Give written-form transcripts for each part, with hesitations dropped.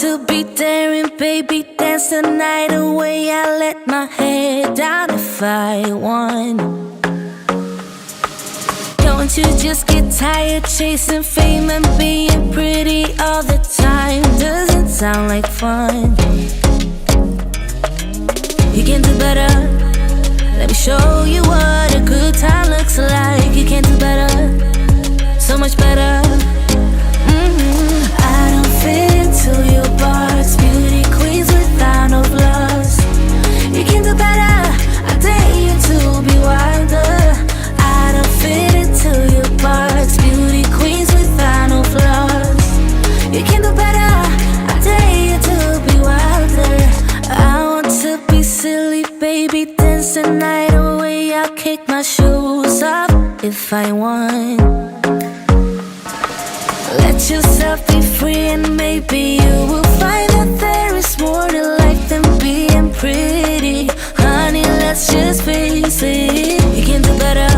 to be daring, baby, dance the night away. I let my head down if I want. Don't you just get tired chasing fame and being pretty all the time? Doesn't sound like fun. You can do better. Let me show you what a good time looks like. You can do better, so much better. I don't fit into your box. Beauty queens without no flaws. You can do better. I dare you to be wilder. I don't fit into your box. Beauty queens without no flaws. You can do better. I dare you to be wilder. I want to be silly, baby, dance the night away. I'll kick my shoes off if I want. Let yourself be free and maybe you will find that there is more to life than being pretty. Honey, let's just face it. You can do better.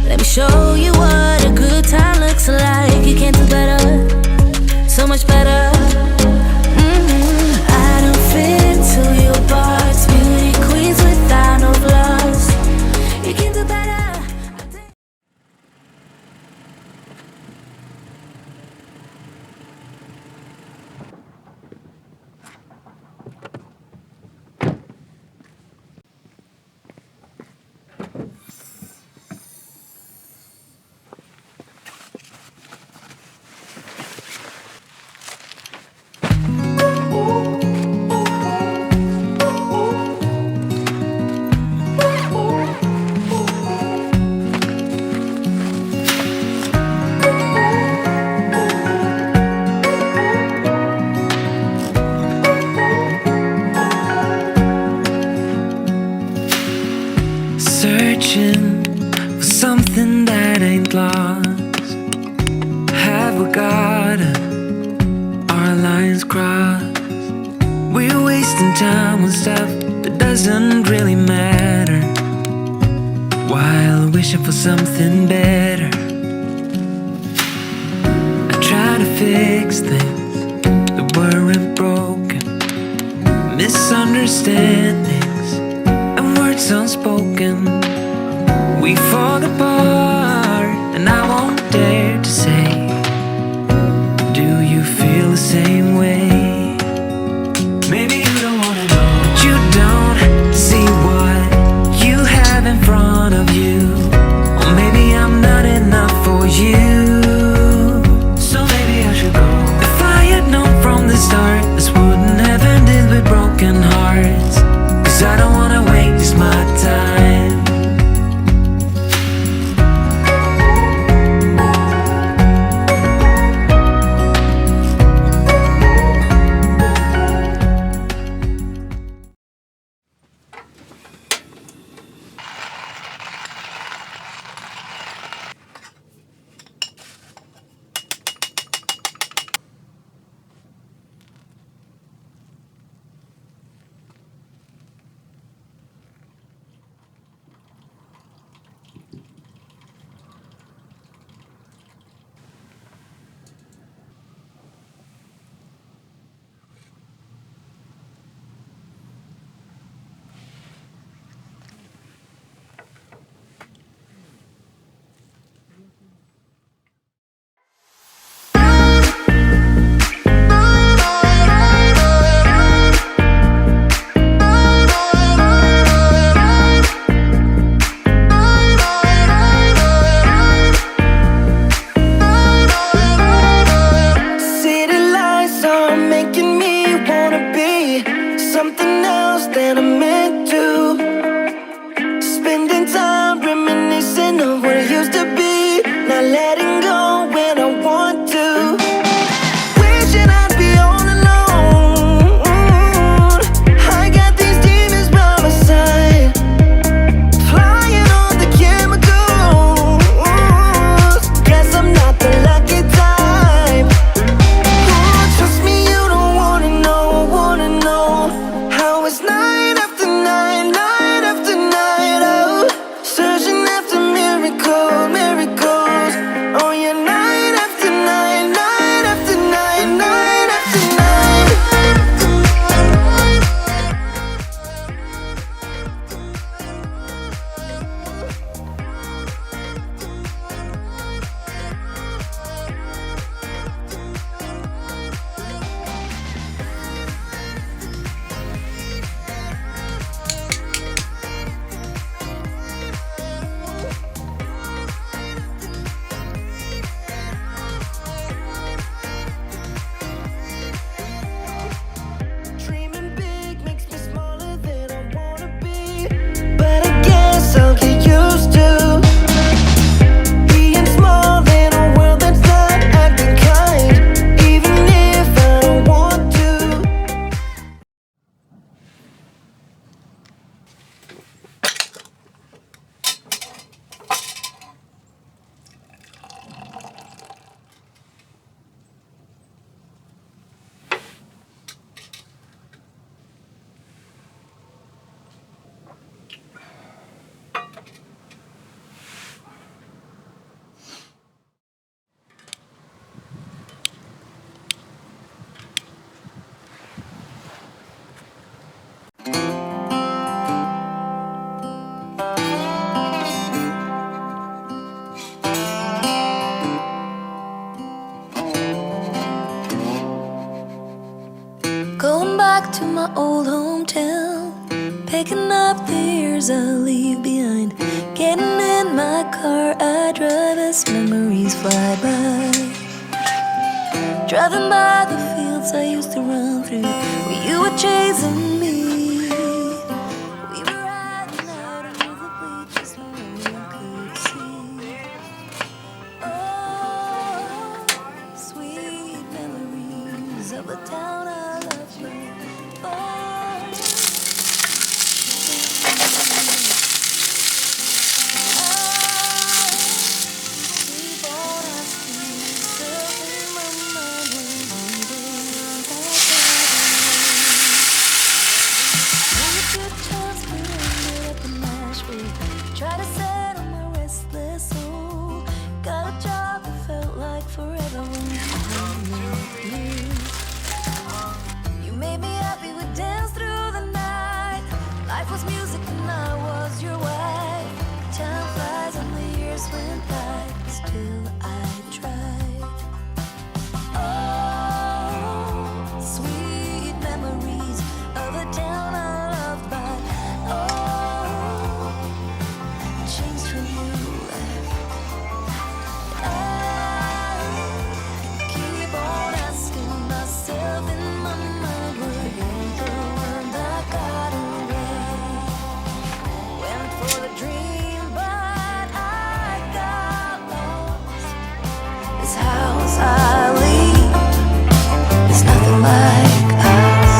Let me show you what a good time looks like. You can do better, so much better. I don't fit into your box. Beauty queens without no flaws. You can do better. Searching for something that ain't lost. Have we got it? Our lines crossed. We're wasting time on stuff that doesn't really matter, while wishing for something better. I try to fix things that weren't broken, misunderstandings and words unspoken. We fall apart and I won't dare to say, do you feel the same way? Maybe you don't wanna know, but you don't see what you have in front of you. Or maybe I'm not enough for you, so maybe I should go. If I had known from the start, this wouldn't have ended with broken hearts. Cause I don't wanna waste my time. to my old hometown, picking up the years I leave behind. Getting in my car, I drive as memories fly by. Driving by the fields I used to run through, where you were chasing me. We were riding out over the bleachers when no one could see. Oh, sweet memories of the town I loved. Oh, keep on asking yourself in my mind when we were good times we ended up in Nashville. Try to settle my restless soul. Got a job that felt like forever when you were here. You made me happy, we danced through the night. Life was music and I was your wife. Time flies and the years went by, still I tried. Oh, sweet memories of a town I loved, but oh, changed for you. I keep on asking myself in my mind, were you the one that got away? Went for the dream, but I got lost. This house I leave is nothing like us.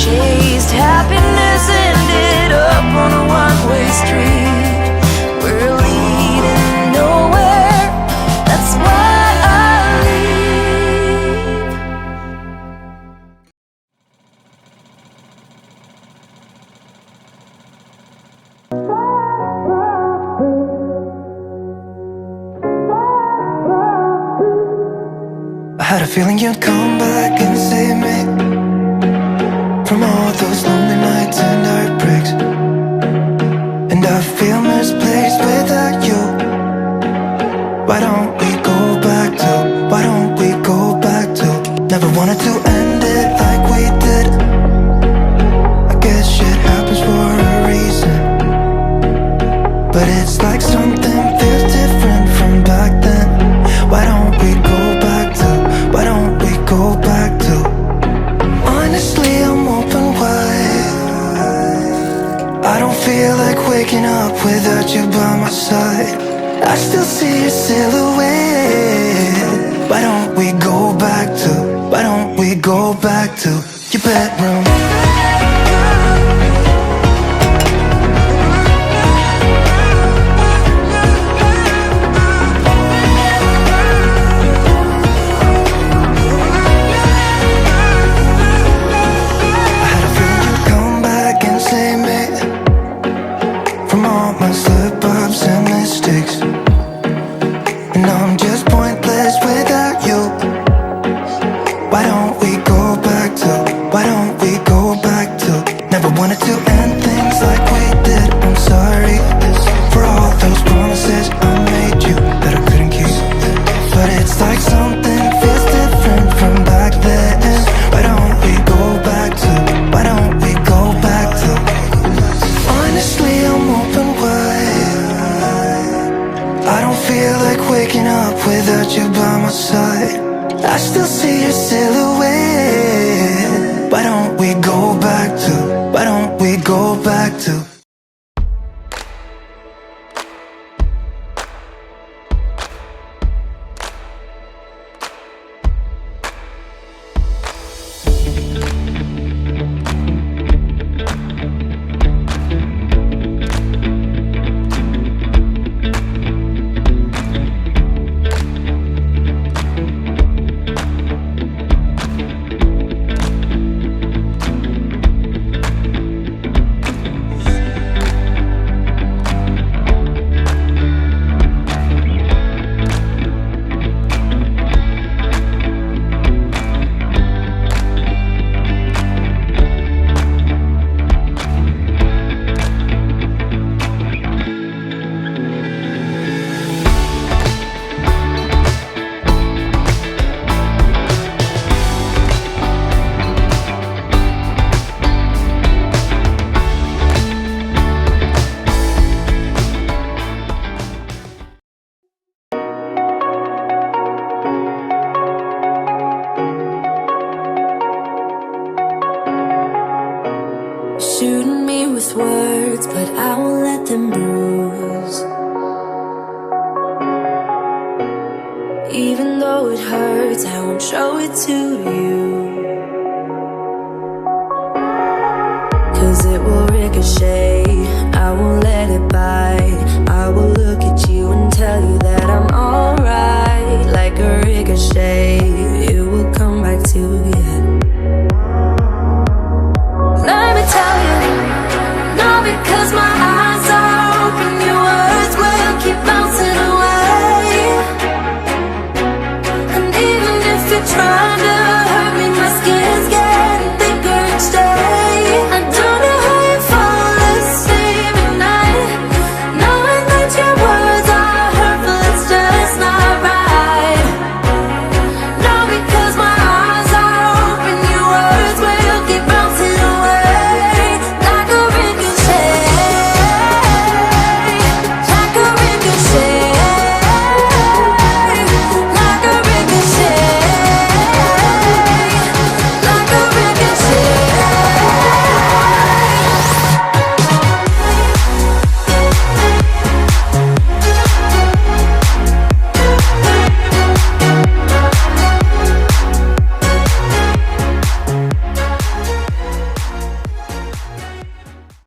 Chased happiness, ended up on a one-way street. We're leading nowhere, that's why I leave. I had a feeling you'd come back and save me from all those lonely nights and heartbreaks. And I feel misplaced without you. Why don't we go back to, why don't we go back to? Never wanted to end it like we did. I guess shit happens for a reason, but it's like something feels different from back then. Why don't we go back to, why don't we go back to? Honestly, I'm open wide. I don't feel like waking up without you by my side. I still see your silhouette. Why don't we go back to, why don't we go back to your bedroom? I had a feeling you'd come back and save me from all my slip-ups and mistakes. And I'm just pointless without you. Why don't we go back to, why don't we go back to? Never wanted to end things like we did. I'm sorry for all those promises I made you that I couldn't keep. But it's like something feels different from back then. Why don't we go back to, why don't we go back to? Honestly, I'm open wide. I don't feel like waking up without you by my side. I still see your silhouette. Why don't we go back to, why don't we go back to? but I won't let them bruise. Even though it hurts, I won't show it to you, 'cause it will ricochet. I won't let